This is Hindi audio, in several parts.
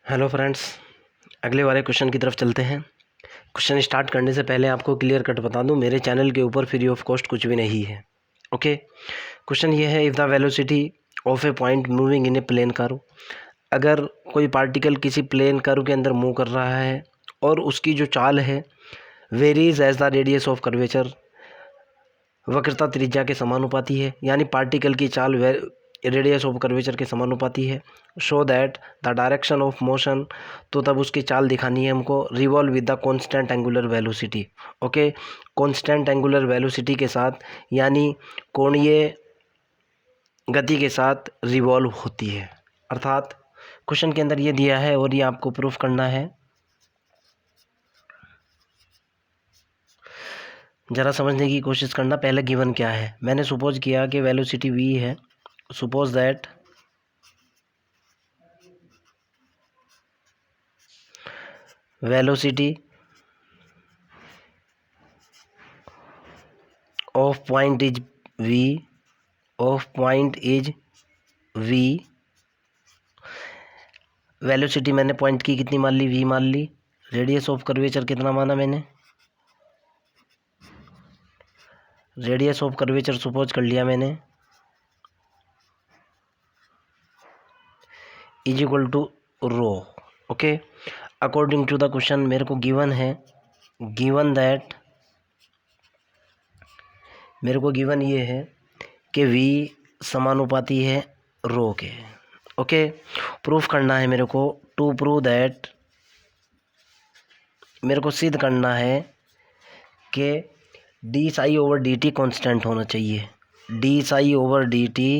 हेलो फ्रेंड्स, अगले वाले क्वेश्चन की तरफ चलते हैं। क्वेश्चन स्टार्ट करने से पहले आपको क्लियर कट बता दूं, मेरे चैनल के ऊपर फ्री ऑफ कॉस्ट कुछ भी नहीं है। ओके, क्वेश्चन ये है, if the velocity of a point moving in a plane curve, अगर कोई पार्टिकल किसी प्लेन कर्व के अंदर मूव कर रहा है और उसकी जो चाल है varies as the radius of curvature, वक्रता त्रिज्या के समानुपाती है, यानी पार्टिकल की चाल रेडियस ऑफ कर्वेचर के समानुपाती है। Show that the direction of motion, तो तब उसकी चाल दिखानी है हमको। Revolve with the constant angular velocity. Okay, constant angular velocity के साथ, यानी कोणीय गति के साथ रिवॉल्व होती है। अर्थात क्वेश्चन के अंदर ये दिया है और ये आपको प्रूफ करना है। ज़रा समझने की कोशिश करना। पहले गिवन क्या है, मैंने सपोज किया कि वेलोसिटी v है। Suppose that velocity of point is v, of point is v। Velocity मैंने पॉइंट की कितनी मान ली, v मान ली। रेडियस ऑफ कर्वेचर कितना माना मैंने, रेडियस ऑफ कर्वेचर सपोज कर लिया मैंने, is equal to rho. Okay, according to the question मेरे को गिवन है, गिवन दैट, मेरे को गिवन ये है कि v समानुपाती है रो के। ओके, प्रूफ करना है मेरे को। टू प्रूव दैट, मेरे को सिद्ध करना है कि d psi over d t constant होना चाहिए। D psi over d t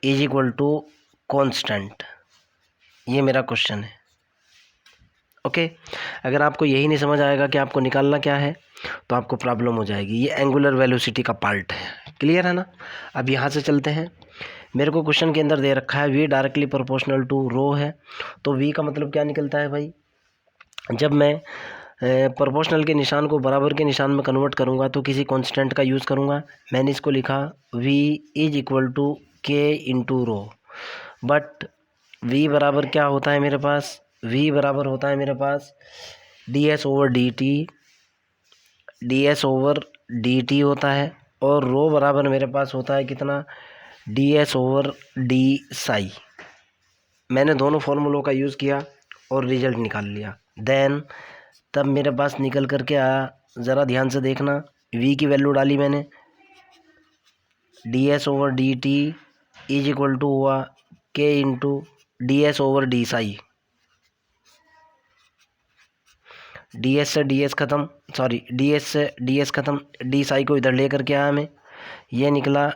is equal to constant, ये मेरा क्वेश्चन है। ओके, अगर आपको यही नहीं समझ आएगा कि आपको निकालना क्या है तो आपको प्रॉब्लम हो जाएगी। ये एंगुलर वेलोसिटी का पार्ट है, क्लियर है ना। अब यहाँ से चलते हैं। मेरे को क्वेश्चन के अंदर दे रखा है v डायरेक्टली प्रोपोर्शनल टू रो है, तो v का मतलब क्या निकलता है भाई, जब मैं प्रोपोर्शनल के निशान को बराबर के निशान में कन्वर्ट करूँगा तो किसी कांस्टेंट का यूज़ करूँगा। मैंने इसको लिखा v इज इक्वल टू के इंटू रो, बट v बराबर क्या होता है मेरे पास, v बराबर होता है मेरे पास d s over d t, d s over d t होता है, और रो बराबर मेरे पास होता है कितना, D s over d Sai. मैंने दोनों फॉर्मूलों का यूज़ किया और रिजल्ट निकाल लिया। देन तब मेरे पास निकल कर के आया, ज़रा ध्यान से देखना, v की वैल्यू डाली मैंने, d s over d t is equal to हुआ के into d s over d psi. D s से डी एस ख़त्म, सॉरी डी एस से डी एस ख़त्म, डी साई को इधर लेकर के आया मैं, ये निकला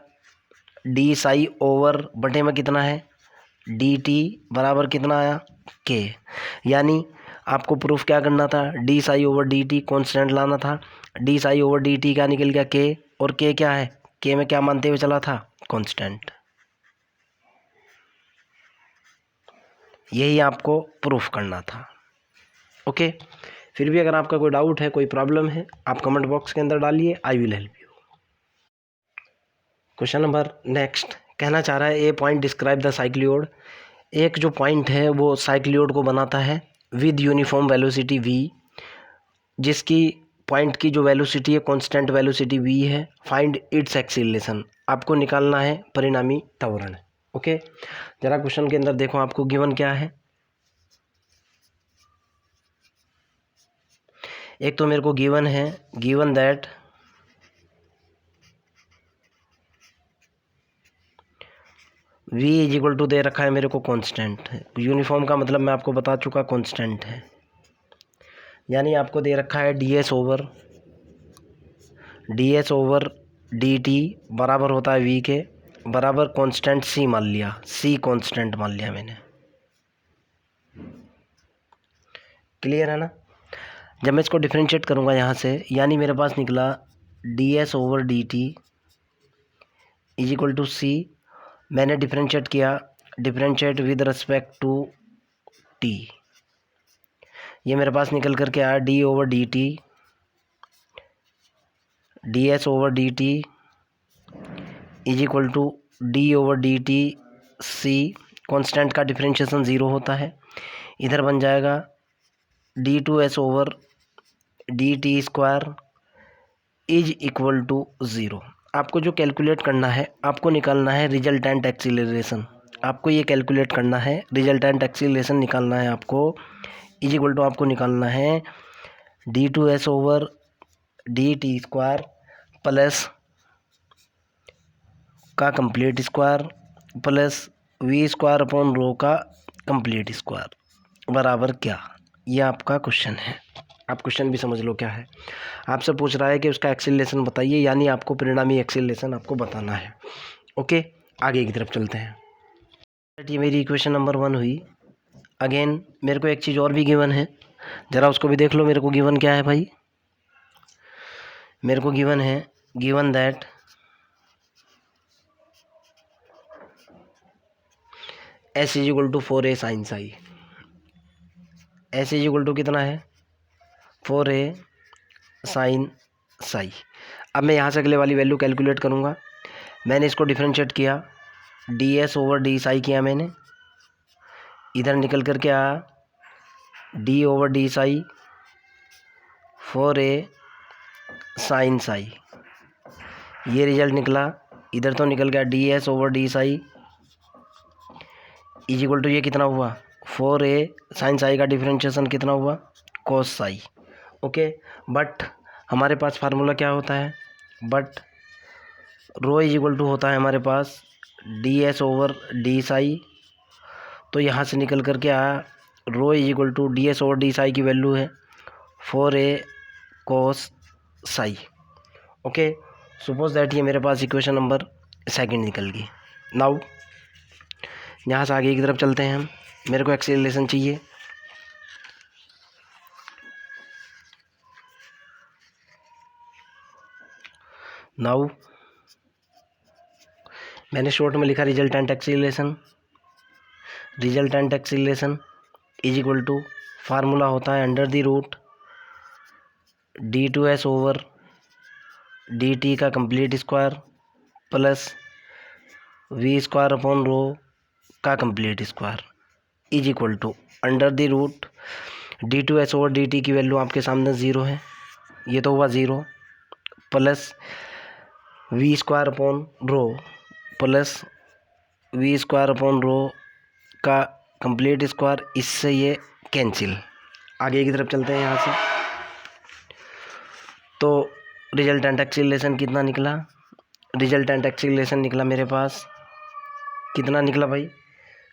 डी साई ओवर बटे में कितना है डी टी बराबर कितना आया के। यानी आपको प्रूफ क्या करना था, D psi over d t constant लाना था। D psi over d T क्या निकल गया के, और के क्या है, के में क्या मानते हुए चला था, कांस्टेंट। यही आपको प्रूफ करना था। ओके, फिर भी अगर आपका कोई डाउट है, कोई प्रॉब्लम है, आप कमेंट बॉक्स के अंदर डालिए, I will help you. Question number next कहना चाह रहा है, ए पॉइंट डिस्क्राइब द साइक्लियोड। एक जो पॉइंट है वो साइक्लियोड को बनाता है विद यूनिफॉर्म वेलोसिटी v, जिसकी पॉइंट की जो वेलोसिटी है कांस्टेंट वेलोसिटी v है। फाइंड इट्स एक्सीलरेशन, आपको निकालना है परिणामी त्वरण। ओके, जरा क्वेश्चन के अंदर देखो आपको गिवन क्या है। एक तो मेरे को गिवन है, given that v is equal to दे रखा है मेरे को कांस्टेंट है। यूनिफॉर्म का मतलब मैं आपको बता चुका, कांस्टेंट है। यानी आपको दे रखा है d s over d t बराबर होता है v के, बराबर कांस्टेंट c मान लिया, c कांस्टेंट मान लिया मैंने। क्लियर है ना। जब मैं इसको डिफरेंशिएट करूँगा यहाँ से, यानी मेरे पास निकला d s over d t is equal to c. मैंने डिफरेंशिएट किया, differentiate with respect to t, ये मेरे पास निकल करके आया d over d t, d s over d t is equal to d over d t c constant का डिफरेंशिएशन 0 होता है। इधर बन जाएगा d2s over dt square is equal to 0। आपको जो कैलकुलेट करना है, आपको निकालना है रिजल्टेंट एक्सीलरेशन। आपको ये कैलकुलेट करना है, रिजल्टेंट एक्सीलरेशन निकालना है आपको। इज इक्वल टू आपको निकालना है d2s over dt square plus का complete square plus v square upon rho का कंप्लीट स्क्वायर बराबर क्या। ये आपका क्वेश्चन है। आप क्वेश्चन भी समझ लो क्या है। आपसे पूछ रहा है कि उसका एक्सीलरेशन बताइए, यानी आपको परिणामी एक्सीलरेशन आपको बताना है। ओके, आगे की तरफ चलते हैं। ये मेरी इक्वेशन नंबर 1 हुई। अगेन मेरे को एक चीज़ और भी गिवन है, ज़रा उसको भी देख लो। मेरे को गिवन क्या है भाई? मेरे को गिवन है, given that s is equal to 4a sine psi. s is equal to कितना है? 4a sine Sai. अब मैं यहाँ से अगले वाली वैल्यू कैलकुलेट करूँगा। मैंने इसको डिफरेंशिएट किया, ds ओवर डी साई किया मैंने। इधर निकल कर के आया d over d psi 4a sine psi. ये रिजल्ट निकला। इधर तो निकल गया ds over d psi is equal to ये कितना हुआ? 4a साइन साई का डिफरेंशिएशन कितना हुआ? कोस साई। ओके, बट हमारे पास फार्मूला क्या होता है? But rho is equal to होता है हमारे पास ds ओवर डी साई। तो यहाँ से निकल कर के आया rho is equal to ds over d psi की वैल्यू है 4a cos psi. Okay, suppose that ये मेरे पास इक्वेशन नंबर 2 निकल गई। नाउ यहाँ से आगे की तरफ चलते हैं हम। मेरे को एक्सीलरेशन चाहिए। नाउ मैंने शॉर्ट में लिखा resultant acceleration. Resultant acceleration is equal to formula होता है under the root d2s over dt का complete square plus v square upon rho का complete square is equal to under the root d2s over dt की वैल्यू आपके सामने 0 है, ये तो हुआ 0, plus v square upon rho plus v square upon rho का कंप्लीट स्क्वायर। इससे ये कैंसिल। आगे की तरफ चलते हैं यहाँ से। तो रिजल्टेंट एक्सीलरेशन कितना निकला? रिजल्टेंट एक्सीलरेशन निकला मेरे पास, कितना निकला भाई?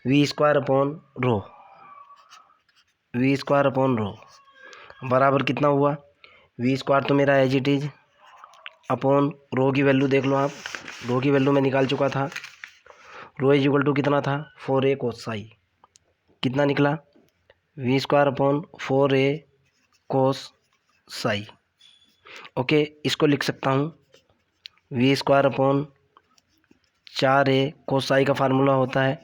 v square upon rho, v square upon rho बराबर कितना हुआ? v स्क्वायर तो मेरा as it is upon rho की वैल्यू देख लो आप। रो की वैल्यू मैं निकाल चुका था। रो इज इक्वल टू कितना था? 4a cos Sai. कितना निकला? v square upon 4a cos psi. Okay, इसको लिख सकता हूँ v square upon 4a cos Sai का फार्मूला होता है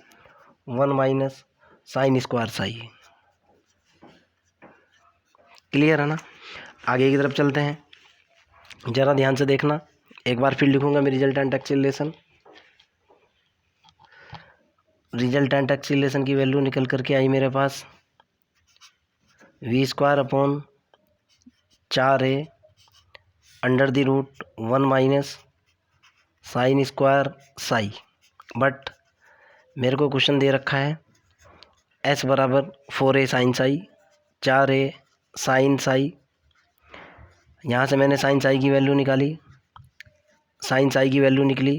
1 minus sine square Sai. Clear है ना? आगे की तरफ चलते हैं। ज़रा ध्यान से देखना, एक बार फिर लिखूंगा मैं रिजल्टेंट एक्सीलरेशन। रिजल्टेंट एक्सीलरेशन की वैल्यू निकल करके आई मेरे पास v square upon 4a under the root 1 minus sine square psi. But मेरे को क्वेश्चन दे रखा है s बराबर 4a sine psi 4a sine Sai. यहाँ से मैंने साइन साई की वैल्यू निकाली, साइन साई की वैल्यू निकली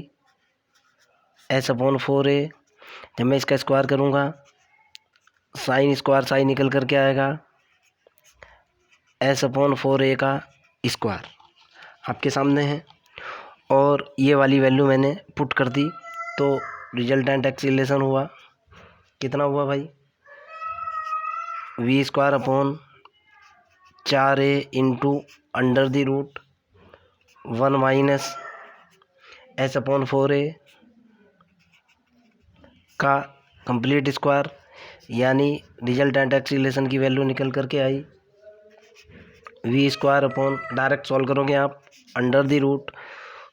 s अपॉन 4a। जब मैं इसका स्क्वायर करूँगा साइन स्क्वायर साई निकल कर के आएगा s अपॉन 4a का स्क्वायर आपके सामने है। और ये वाली वैल्यू मैंने पुट कर दी तो रिजल्टेंट एक्सीलरेशन हुआ, कितना हुआ भाई? v square upon 4a into under the root 1 minus s upon 4a का कंप्लीट स्क्वायर, यानी रिजल्टेंट एक्सीलरेशन की वैल्यू निकल करके आई v square upon, direct solve करोगे आप, under the root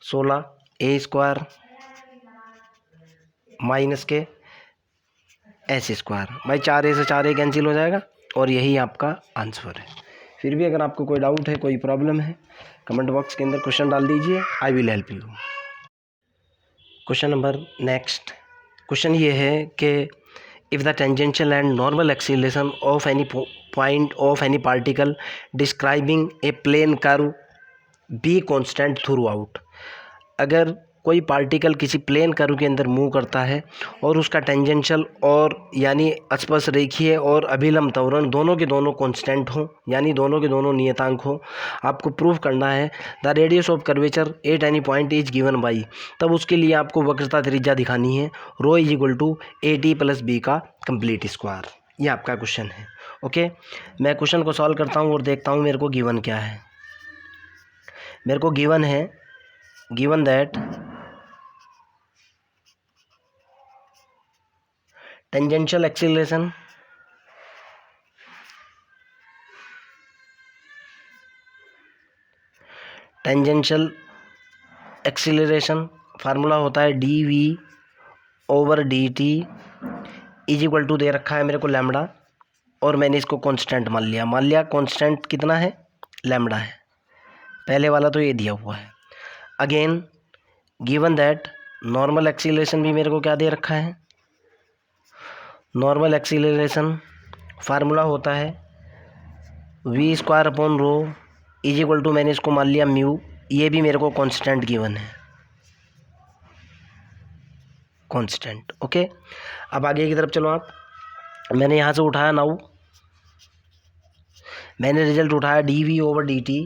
16a square minus के एस स्क्वायर। भाई 4a से 4a कैंसिल हो जाएगा और यही आपका आंसर है। फिर भी अगर आपको कोई डाउट है, कोई प्रॉब्लम है, कमेंट बॉक्स के अंदर क्वेश्चन डाल दीजिए, I will help you. Question number next question ये है कि if the tangential and normal acceleration of any point of any particle describing a plane curve be constant throughout. अगर कोई पार्टिकल किसी प्लेन कर्व के अंदर मूव करता है और उसका टेंजेंशियल और यानी स्पर्श रेखीय और अभिलंब त्वरण दोनों के दोनों कांस्टेंट हो, यानी दोनों के दोनों नियतांक हो, आपको प्रूव करना है the radius of curvature at any point is given by. तब उसके लिए आपको वक्रता त्रिज्या दिखानी है rho is equal to a t plus b का कंप्लीट स्क्वायर। ये आपका क्वेश्चन है। ओके, मैं क्वेश्चन को सॉल्व करता हूँ और देखता हूँ मेरे को गिवन क्या है। मेरे को गिवन है, given that tangential acceleration formula होता है d v over d t is equal to दे रखा है मेरे को लैम्बडा, और मैंने इसको कांस्टेंट मान लिया कांस्टेंट कितना है, लैम्बडा है। पहले वाला तो ये दिया हुआ है। Again given that normal acceleration भी मेरे को क्या दे रखा है, नॉर्मल एक्सीलरेशन फार्मूला होता है v square upon rho is equal to, मैंने इसको मान लिया म्यू, ये भी मेरे को कांस्टेंट गिवन है, कांस्टेंट। ओके, अब आगे की तरफ चलो आप। मैंने यहाँ से उठाया नाउ, मैंने रिजल्ट उठाया d v over d t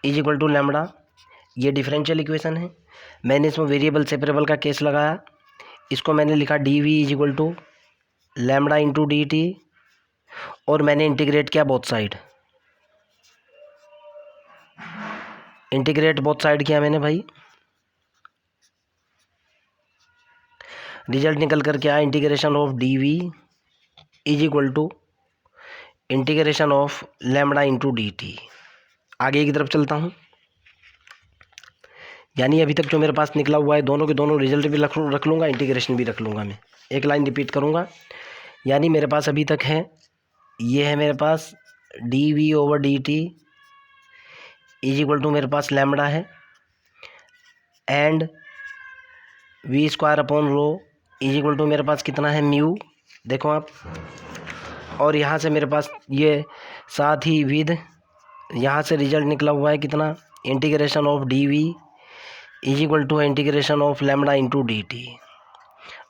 is equal to lambda. ये डिफरेंशियल इक्वेशन है। मैंने इसमें वेरिएबल सेपरेबल का केस लगाया, इसको मैंने लिखा d v is equal to lambda into d t, और मैंने इंटीग्रेट किया both side, integrate both side किया मैंने भाई। रिजल्ट निकल कर क्या, integration of d v is equal to integration of lambda into d t. आगे की तरफ चलता हूँ, यानी अभी तक जो मेरे पास निकला हुआ है दोनों के दोनों रिजल्ट भी रख लूँगा, इंटीग्रेशन भी रख लूँगा। मैं एक लाइन रिपीट करूँगा, यानी मेरे पास अभी तक है, ये है मेरे पास d v over d t is equal to मेरे पास लैम्बडा है, and v square upon rho is equal to मेरे पास कितना है, म्यू, देखो आप। और यहाँ से मेरे पास ये साथ ही विद यहाँ से रिजल्ट निकला हुआ है कितना, integration of d v is equal to integration of lambda into d t.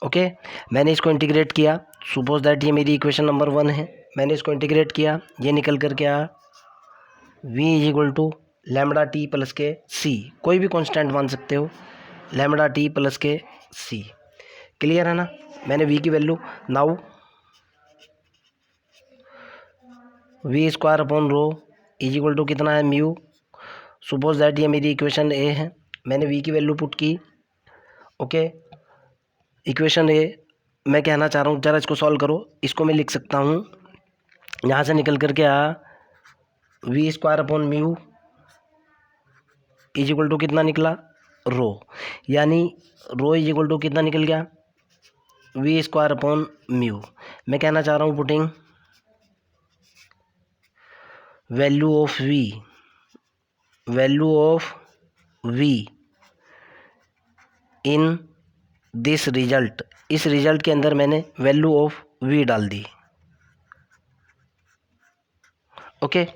Okay, मैंने इसको इंटीग्रेट किया, सपोज दैट ये मेरी इक्वेशन नंबर 1 है, मैंने इसको इंटीग्रेट किया, ये निकल कर क्या, v is equal to lambda t plus के सी, कोई भी कांस्टेंट मान सकते हो, लैम्बडा टी प्लस के सी। क्लियर है ना। मैंने वी की value now v square upon rho is equal to कितना है, म्यू, सपोज दैट ये मेरी इक्वेशन ए है, मैंने वी की वैल्यू पुट की। ओके, इक्वेशन ए मैं कहना चाह रहा हूँ, ज़रा इसको सॉल्व करो। इसको मैं लिख सकता हूँ, यहाँ से निकल करके आया v square upon mu is equal to कितना निकला, रो, यानी रो इज इक्वल टू कितना निकल गया, वी स्क्वायर अपॉन म्यू। मैं कहना चाह रहा हूँ putting value of v in this result, इस रिजल्ट के अंदर मैंने वैल्यू ऑफ वी डाल दी। ओके,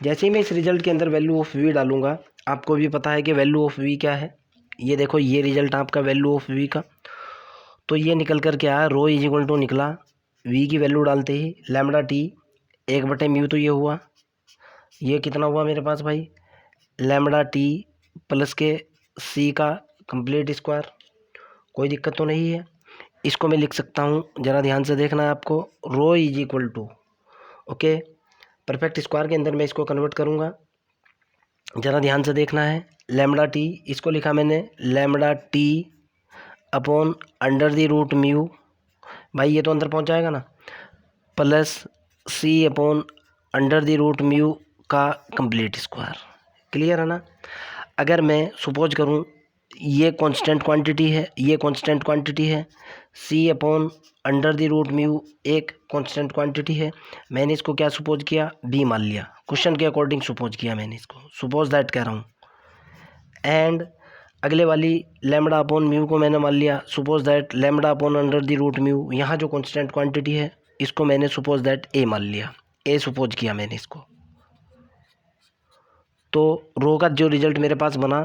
जैसे ही मैं इस रिजल्ट के अंदर वैल्यू ऑफ वी डालूंगा, आपको भी पता है कि वैल्यू ऑफ वी क्या है, ये देखो ये रिजल्ट आपका वैल्यू ऑफ वी का, तो ये निकल कर के आया रो इज इक्वल टू निकला वी की वैल्यू डालते ही लैम्बडा टी 1/म्यू, तो ये हुआ, ये कितना हुआ मेरे पास भाई, लैम्बडा टी प्लस के सी का कंप्लीट स्क्वायर। कोई दिक्कत तो नहीं है। इसको मैं लिख सकता हूँ, ज़रा ध्यान से देखना है आपको, rho is equal to, okay, perfect square के अंदर मैं इसको कन्वर्ट करूँगा, ज़रा ध्यान से देखना है। लैम्बडा टी, इसको लिखा मैंने lambda t upon under the root mu, भाई ये तो अंदर पहुँच जाएगा ना, plus c upon under the root mu का कंप्लीट स्क्वायर। क्लियर है ना। अगर मैं सपोज करूँ ये कांस्टेंट क्वांटिटी है, ये कांस्टेंट क्वांटिटी है, c upon under the root mu एक कांस्टेंट क्वांटिटी है। मैंने इसको क्या सपोज किया, बी मान लिया, क्वेश्चन के अकॉर्डिंग सपोज किया मैंने इसको, सपोज दैट कह रहा हूँ। एंड अगले वाली लैम्बडा अपॉन म्यू को मैंने मान लिया, suppose that lambda upon under the root mu, यहाँ जो कांस्टेंट क्वांटिटी है इसको मैंने सपोज दैट ए मान लिया, ए सपोज किया मैंने इसको। तो रो का जो रिजल्ट मेरे पास बना,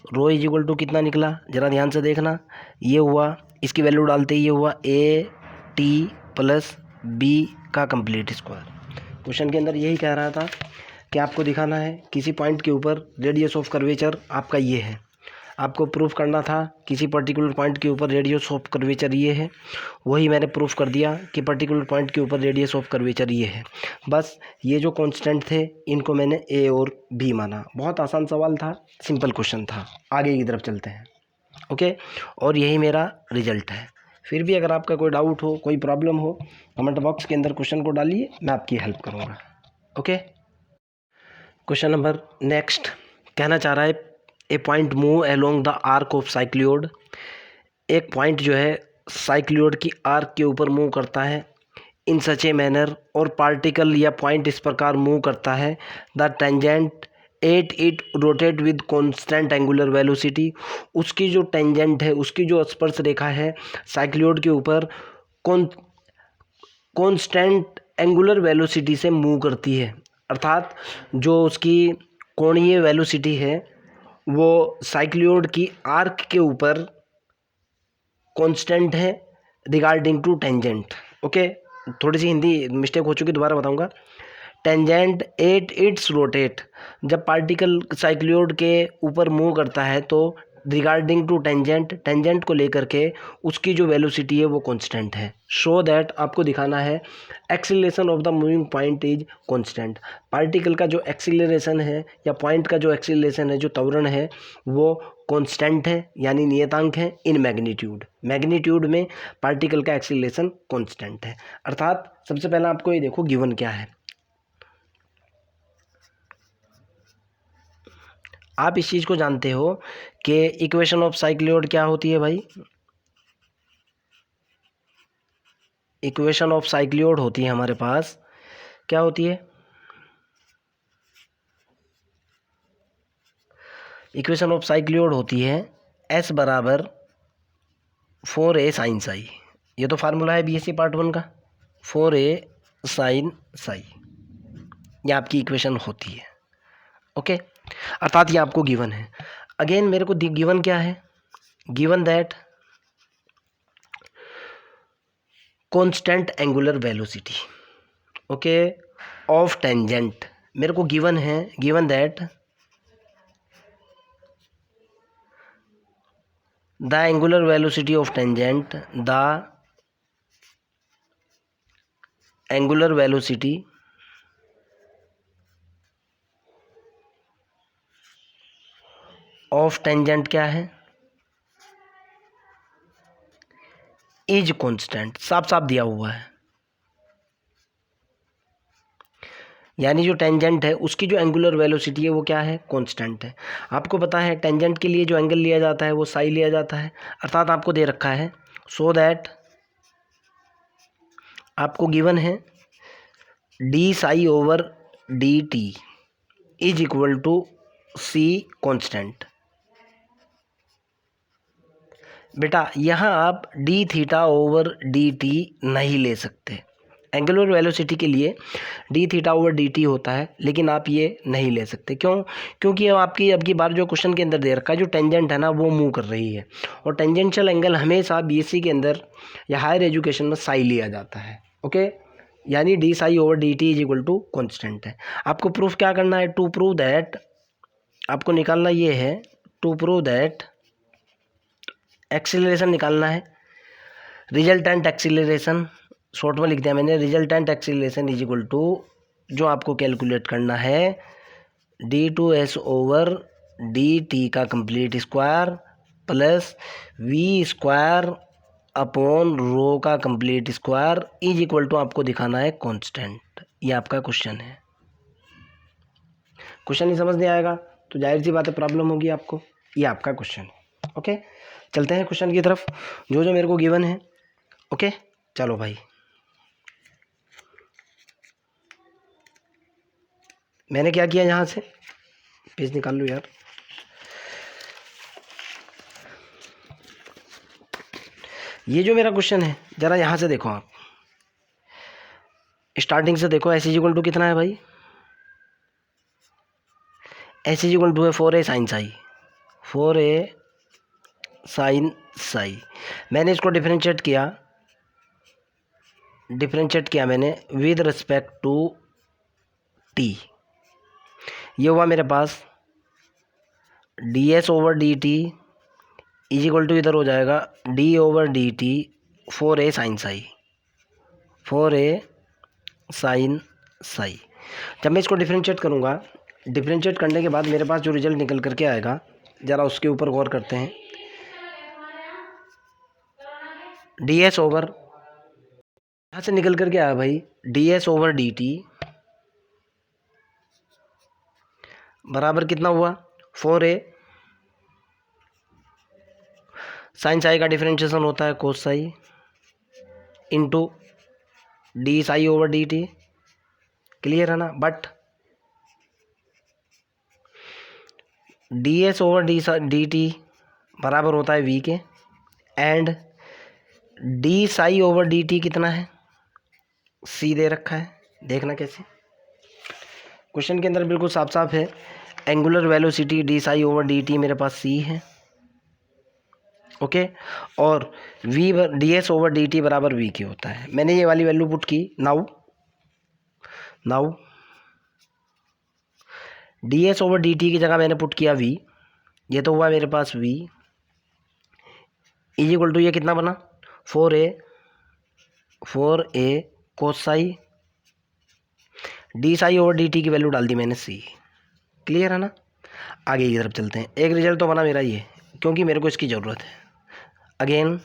रो इज इक्वल टू कितना निकला, ज़रा ध्यान से देखना, ये हुआ, इसकी वैल्यू डालते ही ये हुआ ए टी प्लस बी का कंप्लीट स्क्वायर। क्वेश्चन के अंदर यही कह रहा था कि आपको दिखाना है किसी पॉइंट के ऊपर रेडियस ऑफ कर्वेचर आपका ये है, आपको प्रूफ करना था किसी पर्टिकुलर पॉइंट के ऊपर रेडियस ऑफ कर्वेचर ये है, वही मैंने प्रूफ कर दिया कि पर्टिकुलर पॉइंट के ऊपर रेडियस ऑफ कर्वेचर ये है। बस ये जो कांस्टेंट थे इनको मैंने ए और बी माना। बहुत आसान सवाल था, सिंपल क्वेश्चन था। आगे की तरफ चलते हैं। ओके, और यही मेरा रिजल्ट है। फिर भी अगर आपका कोई डाउट हो, कोई प्रॉब्लम हो, कमेंट बॉक्स के अंदर क्वेश्चन को डालिए, मैं आपकी हेल्प करूँगा। ओके, क्वेश्चन नंबर नेक्स्ट कहना चाह रहा है a point move along the arc of cycloid. एक पॉइंट जो है साइक्लियोड की आर्क के ऊपर मूव करता है इन सच ए मैनर, और पार्टिकल या पॉइंट इस प्रकार मूव करता है the tangent at it rotate with constant angular velocity. उसकी जो टेंजेंट है, उसकी जो स्पर्श रेखा है साइक्लियोड के ऊपर कांस्टेंट एंगुलर वेलोसिटी से मूव करती है, अर्थात जो उसकी कोणीय वेलोसिटी है वो साइक्लियोड की आर्क के ऊपर कांस्टेंट है रिगार्डिंग टू टेंजेंट। ओके, थोड़ी सी हिंदी मिस्टेक हो चुकी, दोबारा बताऊंगा। टेंजेंट एट इट्स रोटेट, जब पार्टिकल साइक्लियोड के ऊपर मूव करता है तो रिगार्डिंग टू टेंजेंट, टेंजेंट को लेकर के उसकी जो वेलोसिटी है वो कांस्टेंट है। शो दैट, आपको दिखाना है acceleration of the moving point is constant. Particle का जो एक्सीलरेशन है या पॉइंट का जो एक्सीलरेशन है, जो त्वरण है, वो कांस्टेंट है, यानी नियतांक है इन मैग्नीट्यूड। मैग्नीट्यूड में पार्टिकल का एक्सीलरेशन कांस्टेंट है। अर्थात सबसे पहला आपको ये देखो गिवन क्या है। आप इस चीज़ को जानते हो कि इक्वेशन ऑफ साइक्लियोड क्या होती है भाई? इक्वेशन ऑफ साइक्लियोड होती है हमारे पास, क्या होती है? इक्वेशन ऑफ साइक्लियोड होती है एस बराबर 4a साइन साई। ये तो फार्मूला है बीएससी पार्ट 1 का, 4a साइन साई, ये आपकी इक्वेशन होती है। ओके, अर्थात ये आपको गिवन है। अगेन मेरे को गिवन क्या है? Given that constant angular velocity, okay, of tangent. मेरे को गिवन है, given that the angular velocity of tangent, the angular velocity of tangent क्या है? Is constant. साफ साफ दिया हुआ है, यानी जो टेंजेंट है उसकी जो एंगुलर वेलोसिटी है वो क्या है? कांस्टेंट है। आपको पता है टेंजेंट के लिए जो एंगल लिया जाता है वो साई लिया जाता है, अर्थात आपको दे रखा है सो दैट आपको गिवन है d psi over d t is equal to c constant. बेटा यहाँ आप d theta over d t नहीं ले सकते। एंगुलर वेलोसिटी के लिए d theta over d t होता है, लेकिन आप ये नहीं ले सकते। क्यों? क्योंकि आपकी अब की बार जो क्वेश्चन के अंदर दे रखा है, जो टेंजेंट है ना वो मूव कर रही है, और टेंजेंशियल एंगल हमेशा बीएससी के अंदर या हायर एजुकेशन में साई लिया जाता है। ओके, यानी d psi over d t is equal to constant है। आपको प्रूफ क्या करना है? टू प्रूव दैट, आपको निकालना ये है, टू प्रूव दैट एक्सीलरेशन निकालना है, रिजल्टेंट एक्सीलरेशन शॉर्ट में लिख दिया मैंने, resultant acceleration is equal to, जो आपको कैलकुलेट करना है d two s over d t का complete square plus v square upon rho का complete square is equal to, आपको दिखाना है कांस्टेंट। ये आपका क्वेश्चन है। क्वेश्चन ही समझ नहीं आएगा तो जाहिर सी बात है प्रॉब्लम होगी आपको। ये आपका क्वेश्चन है। ओके, चलते हैं क्वेश्चन की तरफ जो जो मेरे को गिवन है। ओके, चलो भाई, मैंने क्या किया, यहाँ से पेज निकाल लो यार। ये जो मेरा क्वेश्चन है ज़रा यहाँ से देखो आप, स्टार्टिंग से देखो। एस इज इक्वल टू कितना है भाई, एस इज इक्वल टू है 4a sine psi, 4a sine Sai. मैंने इसको डिफरेंशिएट किया मैंने विद रिस्पेक्ट टू t। ये हुआ मेरे पास ds over d t is equal to, इधर हो जाएगा d over d t 4a sine psi, 4a sine psi. जब मैं इसको डिफरेंशिएट करूँगा, डिफरेंशिएट करने के बाद मेरे पास जो रिजल्ट निकल करके आएगा, ज़रा उसके ऊपर गौर करते हैं। ds ओवर, यहाँ से निकल करके आया भाई ds ओवर डी टी बराबर कितना हुआ, 4a साइन साई का डिफरेंशिएशन होता है cos psi into d psi over d t. Clear है ना। But d s over d t बराबर होता है वी के, and d psi over d t कितना है, सी दे रखा है। देखना कैसे, क्वेश्चन के अंदर बिल्कुल साफ साफ है, angular velocity d psi over d t मेरे पास सी है। ओके, और v d s over d t बराबर वी के होता है। मैंने ये वाली वैल्यू पुट की। Now d s over d t की जगह मैंने पुट किया वी, ये तो हुआ मेरे पास वी इज इक्वल टू, ये कितना बना 4a cos psi, d psi over d t की वैल्यू डाल दी मैंने सी। क्लियर है ना। आगे की तरफ चलते हैं। एक रिजल्ट तो बना मेरा ये, क्योंकि मेरे को इसकी ज़रूरत है। Again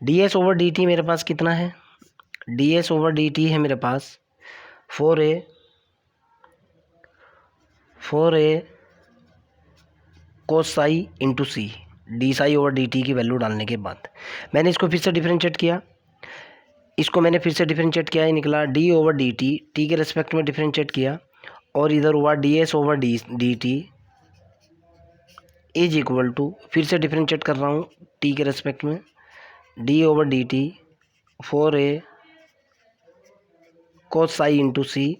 d s over d t मेरे पास कितना है, d s over d t है मेरे पास 4a cos psi into c, d psi over d t की वैल्यू डालने के बाद मैंने इसको फिर से डिफरेंशिएट किया। ये निकला डी ओवर डी टी के रेस्पेक्ट में डिफरेंशिएट किया, और इधर हुआ d s over d t is equal to, फिर से डिफरेंशिएट कर रहा हूँ टी के रेस्पेक्ट में, d over d t 4a cos psi into c.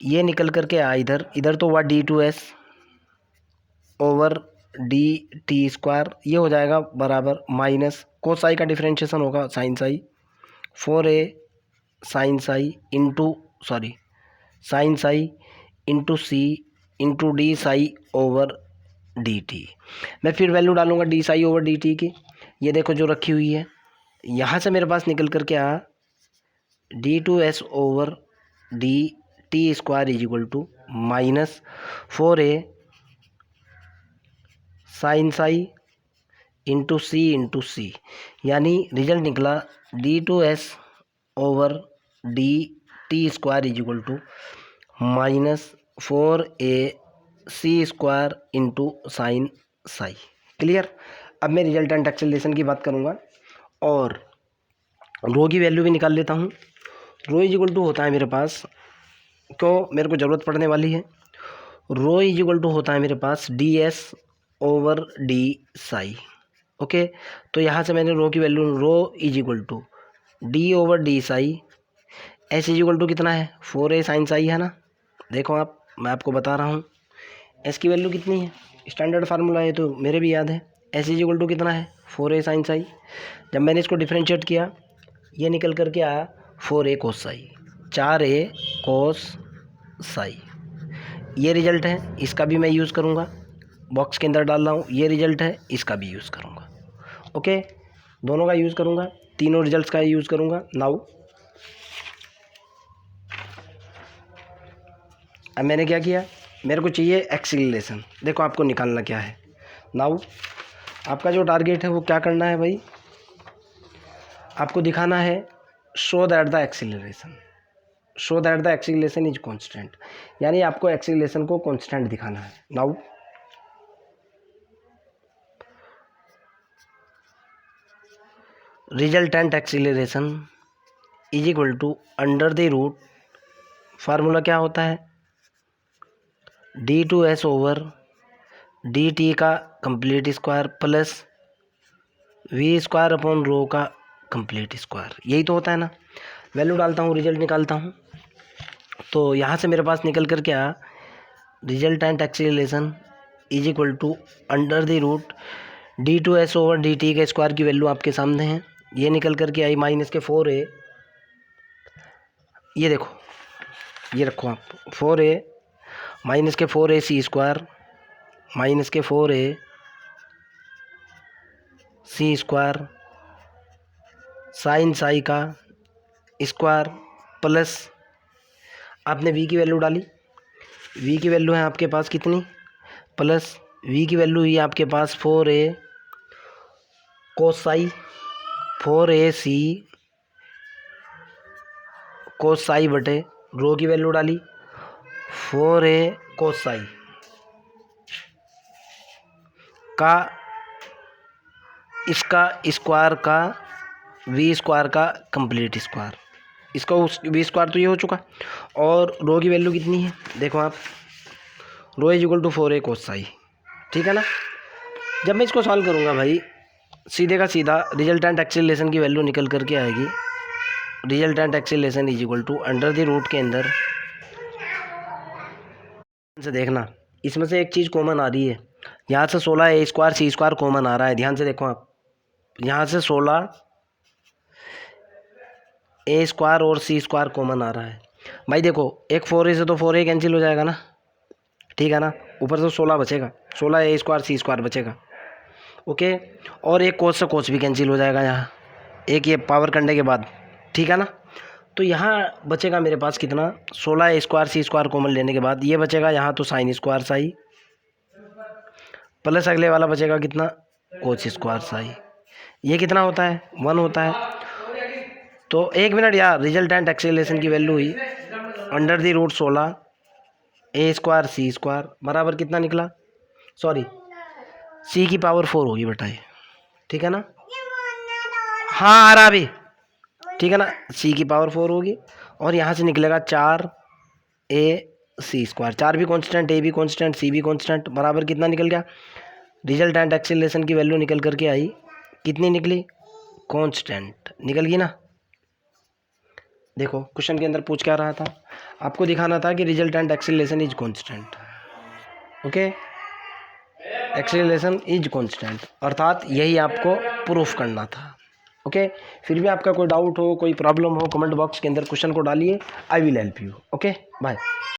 ये निकल करके आया इधर तो हुआ d two s over d t square, ये हो जाएगा बराबर माइनस कोस साई का डिफरेंशिएशन होगा sine psi, 4a sine psi into c into d psi over d t. मैं फिर वैल्यू डालूंगा d psi over d t की, ये देखो जो रखी हुई है। यहाँ से मेरे पास निकल करके आया d two s over d t square is equal to minus 4a sine psi into c, यानी रिजल्ट निकला d two s over d t square is equal to minus 4a c square into sine psi. Clear. अब मैं रिजल्टेंट एक्सेलरेशन की बात करूँगा और रो की वैल्यू भी निकाल लेता हूँ। रो इज इक्वल टू होता है मेरे पास, क्यों मेरे को ज़रूरत पड़ने वाली है, रो इज इक्वल टू होता है मेरे पास d s over d psi. Okay, तो यहाँ से मैंने रो की value, rho is equal to d over d psi, s is equal to कितना है 4a साइन साई है ना। देखो आप, मैं आपको बता रहा हूँ एस की वैल्यू कितनी है, स्टैंडर्ड फार्मूला है तो मेरे भी याद है। एस इज इक्वल टू कितना है 4a साइन साई। जब मैंने इसको डिफरेंशिएट किया, ये निकल करके आया 4a cos Sai, 4a cos Sai. ये रिजल्ट है, इसका भी मैं यूज़ करूँगा, बॉक्स के अंदर डाल रहा हूँ। ये रिजल्ट है, इसका भी यूज़ करूँगा। ओके, दोनों का यूज़ करूँगा, तीनों रिजल्ट्स का यूज़ करूँगा। नाउ अब मैंने क्या किया, मेरे को चाहिए एक्सीलरेशन। देखो आपको निकालना क्या है। नाउ आपका जो टारगेट है वो क्या करना है भाई, आपको दिखाना है show that the acceleration, show that the acceleration is constant, यानी आपको एक्सीलरेशन को कांस्टेंट दिखाना है। Now resultant acceleration is equal to under the root, formula क्या होता है, d2s ओवर dt का complete square plus v square upon rho का कंप्लीट स्क्वायर, यही तो होता है ना। वैल्यू डालता हूँ, रिजल्ट निकालता हूँ, तो यहाँ से मेरे पास निकल कर क्या, resultant acceleration is equal to under the root d2s over dt के स्क्वायर की वैल्यू आपके सामने है, ये निकल कर के आई माइनस के 4a, ये देखो, ये रखो आप, 4a माइनस के 4a सी स्क्वायर माइनस के 4a c square sine Sai का स्क्वायर प्लस आपने v की वैल्यू डाली, v की वैल्यू है आपके पास कितनी, प्लस v की वैल्यू हुई आपके पास 4a कोसाई 4ac कोसाई बटे रो की वैल्यू डाली 4a कोसाई का इसका स्क्वायर का v स्क्वायर का कंप्लीट स्क्वायर, इसका v स्क्वायर तो ये हो चुका, और रो की वैल्यू कितनी है देखो आप, rho is equal to 4a cos psi, ठीक है ना। जब मैं इसको सॉल्व करूँगा भाई, सीधे का सीधा रिजल्टेंट एक्सीलरेशन की वैल्यू निकल करके आएगी, resultant acceleration is equal to under the root के अंदर से देखना, इसमें से एक चीज़ कॉमन आ रही है, यहाँ से 16 a square c square common आ रहा है, ध्यान से देखो आप, यहाँ से 16 a स्क्वायर और सी स्क्वायर कॉमन आ रहा है भाई। देखो एक 4a से तो 4a कैंसिल हो जाएगा ना, ठीक है ना, ऊपर से 16 बचेगा, 16 a स्क्वायर सी स्क्वायर बचेगा, ओके, और एक कोस से कोस भी कैंसिल हो जाएगा यहाँ, एक ये पावर करने के बाद, ठीक है ना। तो यहाँ बचेगा मेरे पास कितना, 16 a square c square common लेने के बाद ये बचेगा यहाँ तो साइन स्क्वायर साई, प्लस अगले वाला बचेगा कितना, कोस स्क्वायर साई, ये कितना होता है 1 होता है। तो एक मिनट यार, रिजल्टेंट एक्सीलरेशन की वैल्यू हुई under the root 16 a square c square बराबर कितना निकला, सॉरी c की पावर 4 होगी बेटा ये, ठीक है ना, हाँ आ रहा अभी, ठीक है ना, c की पावर 4 होगी, और यहाँ से निकलेगा 4a सी स्क्वायर, 4 भी कांस्टेंट, a भी कांस्टेंट, c भी कांस्टेंट, बराबर कितना निकल गया, रिजल्टेंट एक्सीलरेशन की वैल्यू निकल करके आई, कितनी निकली, कांस्टेंट निकल गई ना। देखो क्वेश्चन के अंदर पूछ क्या रहा था, आपको दिखाना था कि resultant acceleration is constant, okay, acceleration is constant, अर्थात यही आपको प्रूफ करना था, ओके। फिर भी आपका कोई डाउट हो, कोई प्रॉब्लम हो, कमेंट बॉक्स के अंदर क्वेश्चन को डालिए, I will help you, okay bye.